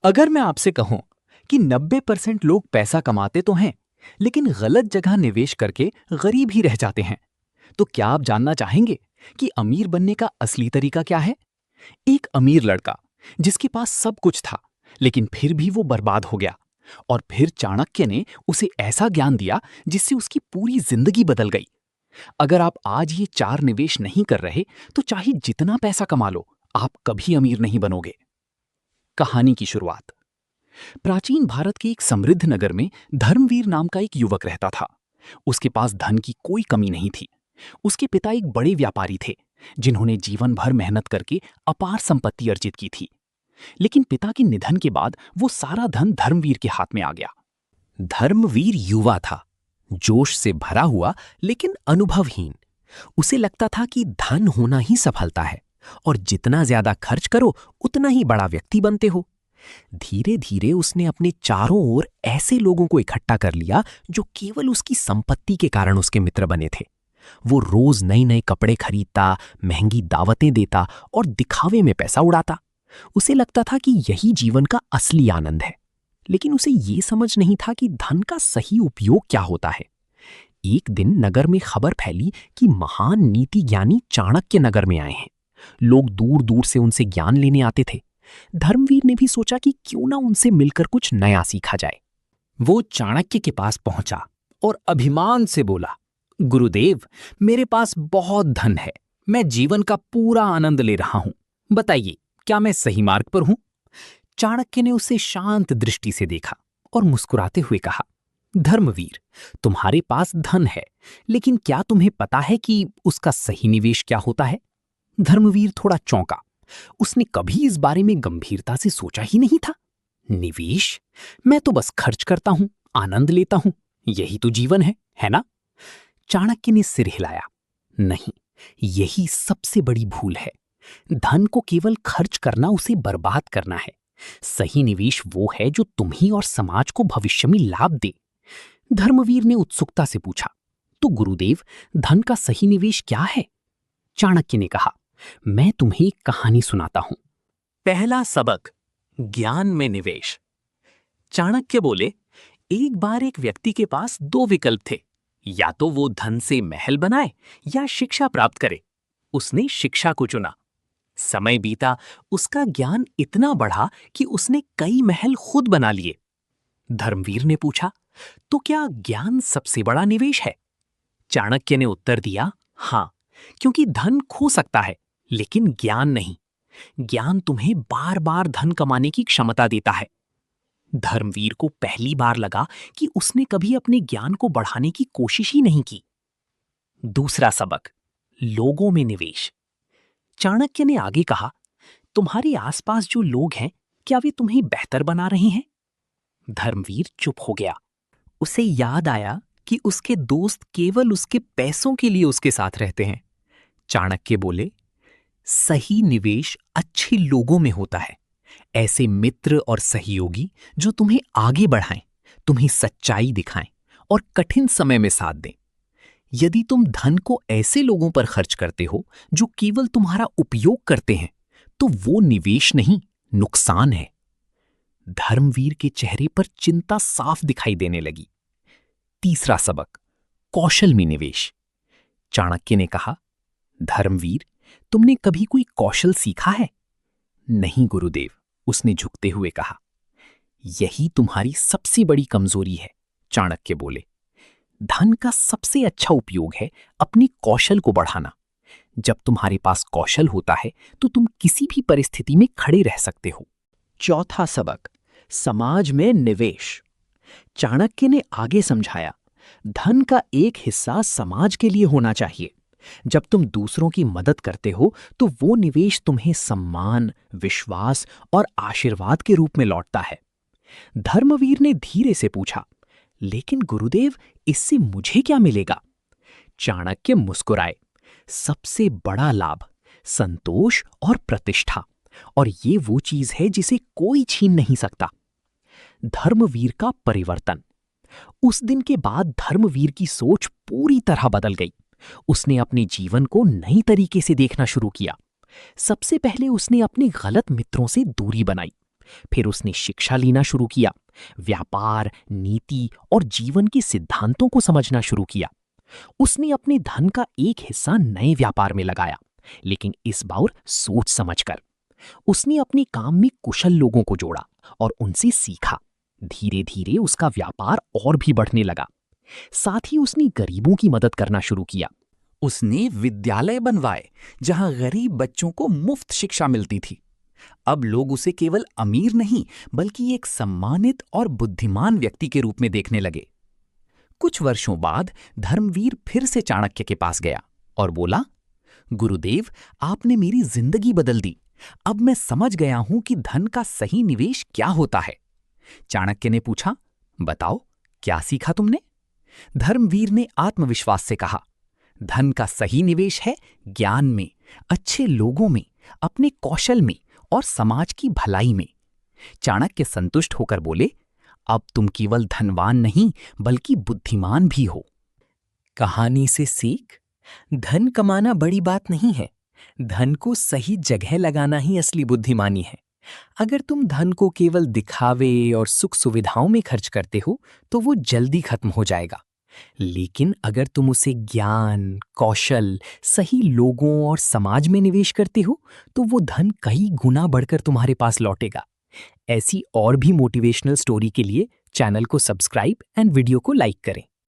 अगर मैं आपसे कहूं कि 90% लोग पैसा कमाते तो हैं, लेकिन गलत जगह निवेश करके गरीब ही रह जाते हैं, तो क्या आप जानना चाहेंगे कि अमीर बनने का असली तरीका क्या है? एक अमीर लड़का जिसके पास सब कुछ था, लेकिन फिर भी वो बर्बाद हो गया। और फिर चाणक्य ने उसे ऐसा ज्ञान दिया जिससे उसकी पूरी जिंदगी बदल गई। अगर आप आज ये 4 निवेश नहीं कर रहे, तो चाहे जितना पैसा कमा लो, आप कभी अमीर नहीं बनोगे। कहानी की शुरुआत। प्राचीन भारत के एक समृद्ध नगर में धर्मवीर नाम का एक युवक रहता था। उसके पास धन की कोई कमी नहीं थी। उसके पिता एक बड़े व्यापारी थे, जिन्होंने जीवन भर मेहनत करके अपार संपत्ति अर्जित की थी। लेकिन पिता के निधन के बाद वो सारा धन धर्मवीर के हाथ में आ गया। धर्मवीर युवा था, जोश से भरा हुआ लेकिन अनुभवहीन। उसे लगता था कि धन होना ही सफलता है और जितना ज्यादा खर्च करो उतना ही बड़ा व्यक्ति बनते हो। धीरे धीरे उसने अपने चारों ओर ऐसे लोगों को इकट्ठा कर लिया जो केवल उसकी संपत्ति के कारण उसके मित्र बने थे। वो रोज नए नए कपड़े खरीदता, महंगी दावतें देता और दिखावे में पैसा उड़ाता। उसे लगता था कि यही जीवन का असली आनंद है, लेकिन उसे ये समझ नहीं था कि धन का सही उपयोग क्या होता है। एक दिन नगर में खबर फैली कि महान नीति ज्ञानी चाणक्य नगर में आए हैं। लोग दूर दूर से उनसे ज्ञान लेने आते थे। धर्मवीर ने भी सोचा कि क्यों ना उनसे मिलकर कुछ नया सीखा जाए। वो चाणक्य के पास पहुंचा और अभिमान से बोला, गुरुदेव, मेरे पास बहुत धन है, मैं जीवन का पूरा आनंद ले रहा हूं। बताइए, क्या मैं सही मार्ग पर हूं? चाणक्य ने उसे शांत दृष्टि से देखा और मुस्कुराते हुए कहा, धर्मवीर, तुम्हारे पास धन है, लेकिन क्या तुम्हें पता है कि उसका सही निवेश क्या होता है? धर्मवीर थोड़ा चौंका। उसने कभी इस बारे में गंभीरता से सोचा ही नहीं था। निवेश? मैं तो बस खर्च करता हूं, आनंद लेता हूं, यही तो जीवन है ना? चाणक्य ने सिर हिलाया। नहीं, यही सबसे बड़ी भूल है। धन को केवल खर्च करना उसे बर्बाद करना है। सही निवेश वो है जो तुम्हें और समाज को भविष्य में लाभ दे। धर्मवीर ने उत्सुकता से पूछा, तो गुरुदेव, धन का सही निवेश क्या है? चाणक्य ने कहा, मैं तुम्हें एक कहानी सुनाता हूं। पहला सबक, ज्ञान में निवेश। चाणक्य बोले, एक बार एक व्यक्ति के पास 2 विकल्प थे, या तो वो धन से महल बनाए या शिक्षा प्राप्त करे। उसने शिक्षा को चुना। समय बीता, उसका ज्ञान इतना बढ़ा कि उसने कई महल खुद बना लिए। धर्मवीर ने पूछा, तो क्या ज्ञान सबसे बड़ा निवेश है? चाणक्य ने उत्तर दिया, हां, क्योंकि धन खो सकता है, लेकिन ज्ञान नहीं। ज्ञान तुम्हें बार बार धन कमाने की क्षमता देता है। धर्मवीर को पहली बार लगा कि उसने कभी अपने ज्ञान को बढ़ाने की कोशिश ही नहीं की। दूसरा सबक, लोगों में निवेश। चाणक्य ने आगे कहा, तुम्हारे आसपास जो लोग हैं, क्या वे तुम्हें बेहतर बना रहे हैं? धर्मवीर चुप हो गया। उसे याद आया कि उसके दोस्त केवल उसके पैसों के लिए उसके साथ रहते हैं। चाणक्य बोले, सही निवेश अच्छे लोगों में होता है। ऐसे मित्र और सहयोगी जो तुम्हें आगे बढ़ाएं, तुम्हें सच्चाई दिखाएं और कठिन समय में साथ दें। यदि तुम धन को ऐसे लोगों पर खर्च करते हो जो केवल तुम्हारा उपयोग करते हैं, तो वो निवेश नहीं, नुकसान है। धर्मवीर के चेहरे पर चिंता साफ दिखाई देने लगी। तीसरा सबक, कौशल में निवेश। चाणक्य ने कहा, धर्मवीर, तुमने कभी कोई कौशल सीखा है? नहीं गुरुदेव, उसने झुकते हुए कहा। यही तुम्हारी सबसे बड़ी कमजोरी है, चाणक्य बोले। धन का सबसे अच्छा उपयोग है अपनी कौशल को बढ़ाना। जब तुम्हारे पास कौशल होता है तो तुम किसी भी परिस्थिति में खड़े रह सकते हो। चौथा सबक, समाज में निवेश। चाणक्य ने आगे समझाया, धन का एक हिस्सा समाज के लिए होना चाहिए। जब तुम दूसरों की मदद करते हो तो वो निवेश तुम्हें सम्मान, विश्वास और आशीर्वाद के रूप में लौटता है। धर्मवीर ने धीरे से पूछा, लेकिन गुरुदेव, इससे मुझे क्या मिलेगा? चाणक्य मुस्कुराए। सबसे बड़ा लाभ संतोष और प्रतिष्ठा, और ये वो चीज है जिसे कोई छीन नहीं सकता। धर्मवीर का परिवर्तन। उस दिन के बाद धर्मवीर की सोच पूरी तरह बदल गई। उसने अपने जीवन को नई तरीके से देखना शुरू किया। सबसे पहले उसने अपने गलत मित्रों से दूरी बनाई। फिर उसने शिक्षा लेना शुरू किया, व्यापार, नीति और जीवन के सिद्धांतों को समझना शुरू किया। उसने अपने धन का एक हिस्सा नए व्यापार में लगाया, लेकिन इस बार सोच समझकर। उसने अपने काम में कुशल लोगों को जोड़ा और उनसे सीखा। धीरे धीरे उसका व्यापार और भी बढ़ने लगा। साथ ही उसने गरीबों की मदद करना शुरू किया। उसने विद्यालय बनवाए जहां गरीब बच्चों को मुफ्त शिक्षा मिलती थी। अब लोग उसे केवल अमीर नहीं बल्कि एक सम्मानित और बुद्धिमान व्यक्ति के रूप में देखने लगे। कुछ वर्षों बाद धर्मवीर फिर से चाणक्य के पास गया और बोला, गुरुदेव, आपने मेरी जिंदगी बदल दी। अब मैं समझ गया हूं कि धन का सही निवेश क्या होता है। चाणक्य ने पूछा, बताओ, क्या सीखा तुमने? धर्मवीर ने आत्मविश्वास से कहा, धन का सही निवेश है ज्ञान में, अच्छे लोगों में, अपने कौशल में और समाज की भलाई में। चाणक्य संतुष्ट होकर बोले, अब तुम केवल धनवान नहीं बल्कि बुद्धिमान भी हो। कहानी से सीख, धन कमाना बड़ी बात नहीं है, धन को सही जगह लगाना ही असली बुद्धिमानी है। अगर तुम धन को केवल दिखावे और सुख सुविधाओं में खर्च करते हो तो वो जल्दी खत्म हो जाएगा। लेकिन अगर तुम उसे ज्ञान, कौशल, सही लोगों और समाज में निवेश करते हो तो वो धन कई गुना बढ़कर तुम्हारे पास लौटेगा। ऐसी और भी मोटिवेशनल स्टोरी के लिए चैनल को सब्सक्राइब एंड वीडियो को लाइक करें।